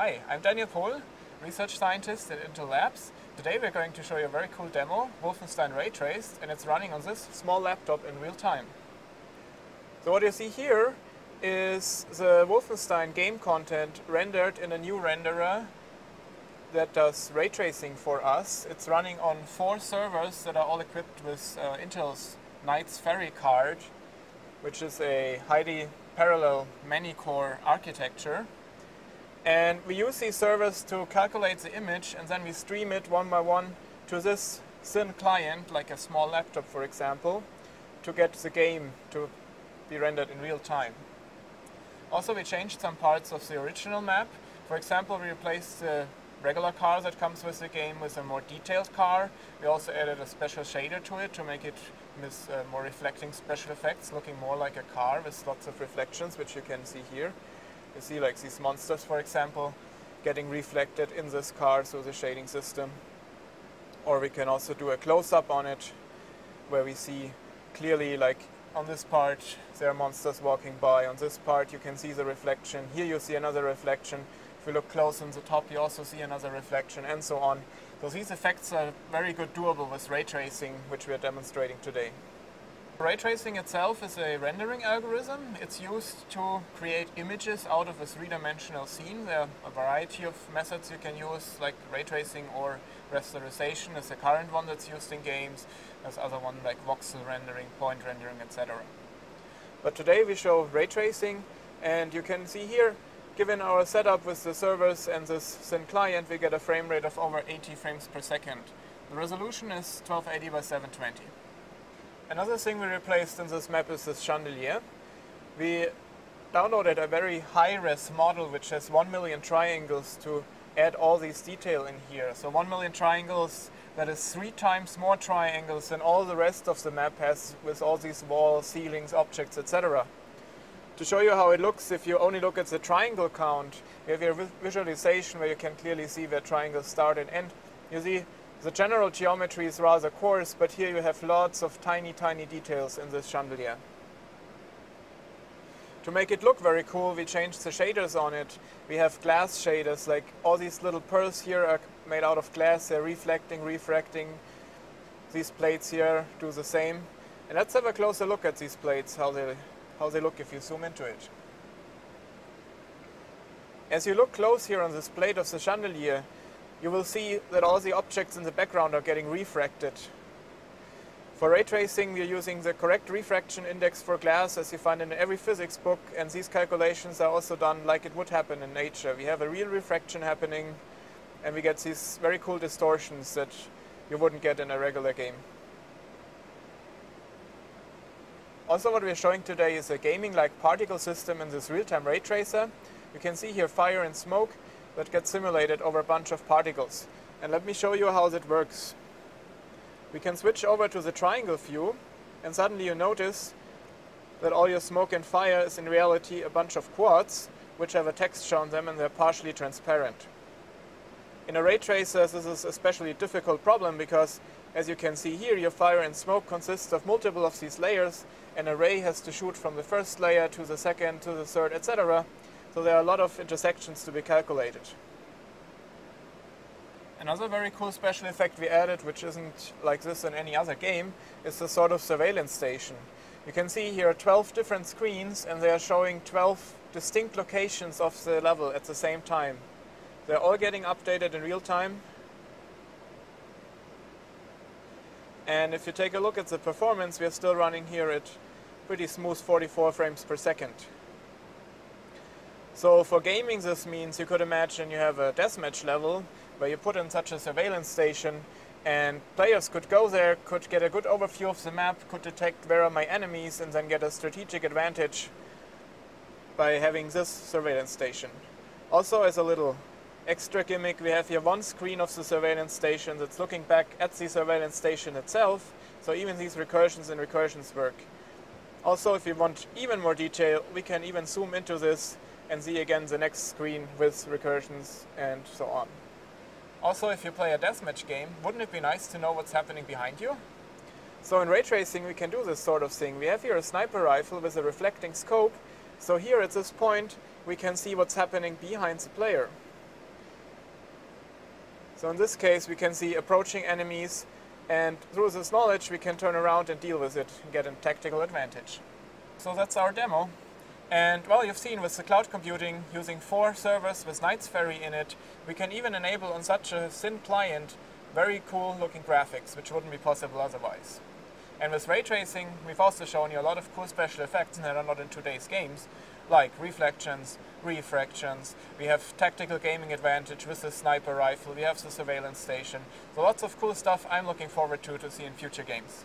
Hi, I'm Daniel Pohl, research scientist at Intel Labs. Today we're going to show you a very cool demo, Wolfenstein Raytraced, and it's running on this small laptop in real time. So what you see here is the Wolfenstein game content rendered in a new renderer that does ray tracing for us. It's running on 4 servers that are all equipped with Intel's Knight Ferry Karten, which is a highly parallel many-core architecture. And we use these servers to calculate the image, and then we stream it one by one to this thin client, like a small laptop for example, to get the game to be rendered in real time. Also, we changed some parts of the original map. For example, we replaced the regular car that comes with the game with a more detailed car. We also added a special shader to it to make it with more reflecting special effects, looking more like a car with lots of reflections, which you can see here. You see like these monsters, for example, getting reflected in this car through the shading system. Or we can also do a close-up on it, where we see clearly, like on this part, there are monsters walking by. On this part, you can see the reflection. Here you see another reflection. If you look close on the top, you also see another reflection, and so on. So these effects are very good doable with ray tracing, which we are demonstrating today. Ray tracing itself is a rendering algorithm. It's used to create images out of a 3-dimensional scene. There are a variety of methods you can use, like ray tracing or rasterization is the current one that's used in games. There's other one like voxel rendering, point rendering, etc. But today we show ray tracing, and you can see here, given our setup with the servers and this thin client, we get a frame rate of over 80 frames per second. The resolution is 1280 by 720. Another thing we replaced in this map is this chandelier. We downloaded a very high-res model which has 1 million triangles to add all these detail in here. So 1 million triangles, that is 3 times more triangles than all the rest of the map has with all these walls, ceilings, objects, etc. To show you how it looks, if you only look at the triangle count, we have here visualization where you can clearly see where triangles start and end. You see the general geometry is rather coarse, but here you have lots of tiny details in this chandelier. To make it look very cool, we changed the shaders on it. We have glass shaders, like all these little pearls here are made out of glass. They're reflecting, refracting. These plates here do the same. And let's have a closer look at these plates, how they look if you zoom into it. As you look close here on this plate of the chandelier, you will see that all the objects in the background are getting refracted. For ray tracing, we are using the correct refraction index for glass, as you find in every physics book, and these calculations are also done like it would happen in nature. We have a real refraction happening, and we get these very cool distortions that you wouldn't get in a regular game. Also, what we are showing today is a gaming-like particle system in this real-time ray tracer. You can see here fire and smoke that gets simulated over a bunch of particles. And let me show you how that works. We can switch over to the triangle view, and suddenly you notice that all your smoke and fire is in reality a bunch of quartz, which have a texture on them and they're partially transparent. In a ray tracer, this is an especially difficult problem because, as you can see here, your fire and smoke consists of multiple of these layers, and a ray has to shoot from the first layer to the second, to the third, etc. So there are a lot of intersections to be calculated. Another very cool special effect we added, which isn't like this in any other game, is the sort of surveillance station. You can see here 12 different screens, and they are showing 12 distinct locations of the level at the same time. They're all getting updated in real time. And if you take a look at the performance, we are still running here at pretty smooth 44 frames per second. So for gaming, this means you could imagine you have a deathmatch level where you put in such a surveillance station, and players could go there, could get a good overview of the map, could detect where are my enemies, and then get a strategic advantage by having this surveillance station. Also, as a little extra gimmick, we have here one screen of the surveillance station that's looking back at the surveillance station itself, so even these recursions and recursions work. Also, if you want even more detail, we can even zoom into this and see again the next screen with recursions and so on. Also, if you play a deathmatch game, wouldn't it be nice to know what's happening behind you? So in ray tracing we can do this sort of thing. We have here a sniper rifle with a reflecting scope, so here at this point we can see what's happening behind the player. So in this case we can see approaching enemies, and through this knowledge we can turn around and deal with it and get a tactical advantage. So that's our demo. And well, you've seen with the cloud computing, using 4 servers with Knight Ferry in it, we can even enable on such a thin client very cool looking graphics, which wouldn't be possible otherwise. And with ray tracing, we've also shown you a lot of cool special effects that are not in today's games, like reflections, refractions, we have tactical gaming advantage with the sniper rifle, we have the surveillance station. So lots of cool stuff I'm looking forward to see in future games.